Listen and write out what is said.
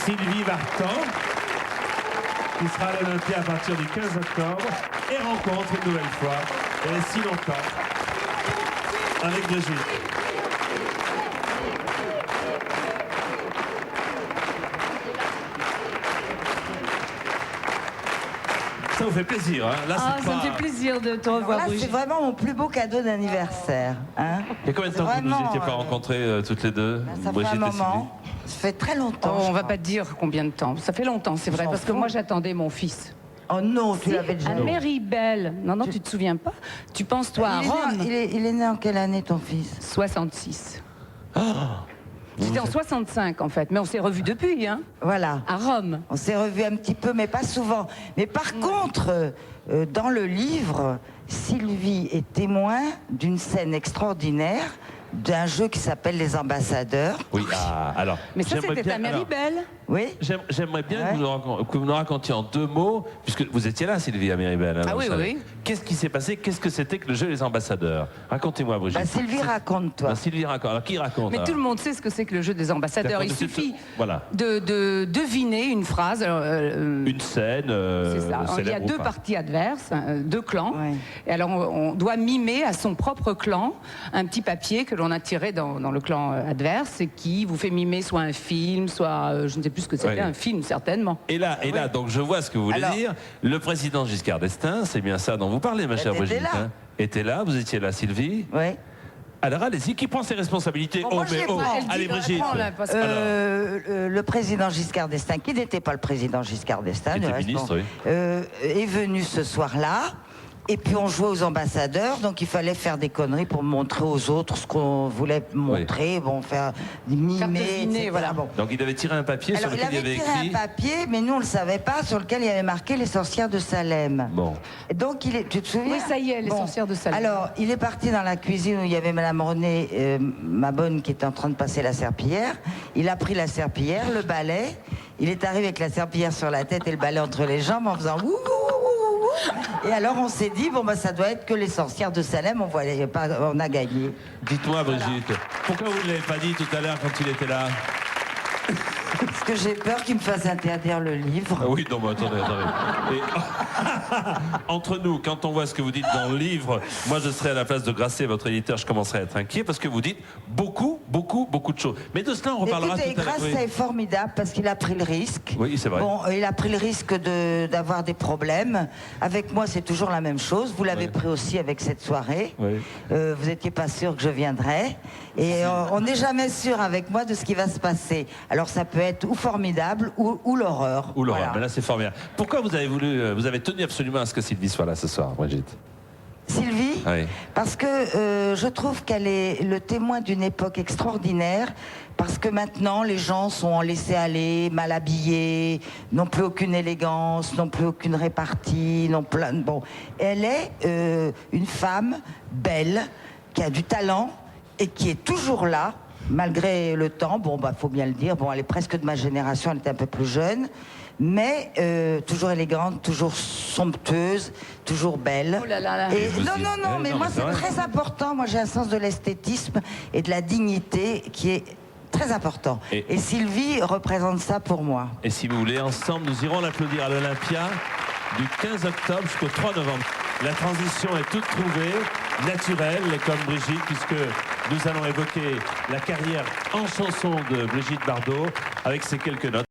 Sylvie Vartan, qui sera à l'Olympia à partir du 15 octobre, et rencontre une nouvelle fois, et si longtemps, avec Brigitte. Ça vous fait plaisir, hein? Là, ça me fait plaisir de te revoir, Là, Brigitte. c'est vraiment mon plus beau cadeau d'anniversaire. Hein. Il y a combien de temps que vous ne nous étiez pas rencontrés toutes les deux, ça fait un moment. Ça fait très longtemps. Oh, on va pas te dire combien de temps. Ça fait longtemps, c'est vrai, parce que moi j'attendais mon fils. Oh non, tu l'avais déjà. À Méribel. Non, non, tu te souviens pas? Tu penses, toi, à Rome? Il est né en quelle année, ton fils? 66. C'était en 65, en fait. Mais on s'est revus depuis, hein? Voilà. À Rome. On s'est revus un petit peu, mais pas souvent. Mais par contre, dans le livre, Sylvie est témoin d'une scène extraordinaire d'un jeu qui s'appelle Les Ambassadeurs. Oui, alors... Mais ça, c'était à Méribel. Oui. J'aimerais bien que vous nous racontiez en 2 mots, puisque vous étiez là, Sylvie, à Méribel. Ah oui, oui. Qu'est-ce qui s'est passé? Qu'est-ce que c'était que le jeu Les Ambassadeurs? Racontez-moi, Brigitte. Bah, Sylvie, raconte-toi. Sylvie raconte. Alors, qui raconte? Mais tout le monde sait ce que c'est que le jeu des ambassadeurs. Il suffit de deviner une phrase. Une scène. C'est ça. Alors, il y a 2 parties adverses, 2 clans. Ouais. Et alors, on doit mimer à son propre clan un petit papier que l'on a tiré dans le clan adverse et qui vous fait mimer soit un film, soit je ne sais plus ce que c'était, un film certainement. Et là, donc je vois ce que vous voulez dire. Le président Giscard d'Estaing, c'est bien ça dont vous parlez, ma chère Brigitte. Était là, vous étiez là, Sylvie. Oui. Alors allez-y, qui prend ses responsabilités? Bon, allez Brigitte. Le président Giscard d'Estaing, qui n'était pas le président Giscard d'Estaing, est venu ce soir-là. Et puis on jouait aux ambassadeurs, donc il fallait faire des conneries pour montrer aux autres ce qu'on voulait montrer, faire mimer, etc. Voilà. Bon. Donc il avait tiré un papier sur lequel il y avait écrit... Il avait tiré un papier, mais nous on le savait pas, sur lequel il y avait marqué les sorcières de Salem. Bon. Et donc tu te souviens? Oui, ça y est, les sorcières de Salem. Alors il est parti dans la cuisine où il y avait Madame René, ma bonne, qui était en train de passer la serpillière. Il a pris la serpillière, le balai. Il est arrivé avec la serpillière sur la tête et le balai entre les jambes en faisant ouh. Et alors on s'est dit, bon bah ça doit être que les sorcières de Salem, on a gagné. Dites-moi Brigitte, pourquoi vous ne l'avez pas dit tout à l'heure quand il était là? Parce que j'ai peur qu'il me fasse interdire le livre. Ah oui, non mais attendez. Et... Entre nous, quand on voit ce que vous dites dans le livre, moi je serais à la place de Grasset, votre éditeur, je commencerais à être inquiet parce que vous dites beaucoup de choses. Mais de cela on reparlera tout à l'heure. Grasset est formidable parce qu'il a pris le risque. Oui, c'est vrai. Bon, il a pris le risque d'avoir des problèmes. Avec moi c'est toujours la même chose. Vous l'avez pris aussi avec cette soirée. Oui. Vous n'étiez pas sûr que je viendrais. Et on n'est jamais sûr avec moi de ce qui va se passer. Alors ça peut être ou formidable ou l'horreur. Ou l'horreur, mais là c'est formidable. Pourquoi vous avez tenu absolument à ce que Sylvie soit là ce soir, Brigitte? Sylvie, parce que je trouve qu'elle est le témoin d'une époque extraordinaire, parce que maintenant les gens sont en laisser-aller, mal habillés, n'ont plus aucune élégance, n'ont plus aucune répartie, bon. Elle est une femme belle, qui a du talent et qui est toujours là, malgré le temps. Bon, bah, faut bien le dire. Bon, elle est presque de ma génération, elle était un peu plus jeune. Mais toujours élégante, toujours somptueuse, toujours belle. Oh là là là. Et non, mais moi c'est très important. Moi j'ai un sens de l'esthétisme et de la dignité qui est très important. Et Sylvie représente ça pour moi. Et si vous voulez, ensemble, nous irons l'applaudir à l'Olympia du 15 octobre jusqu'au 3 novembre. La transition est toute trouvée, naturelle, comme Brigitte, puisque nous allons évoquer la carrière en chanson de Brigitte Bardot avec ces quelques notes.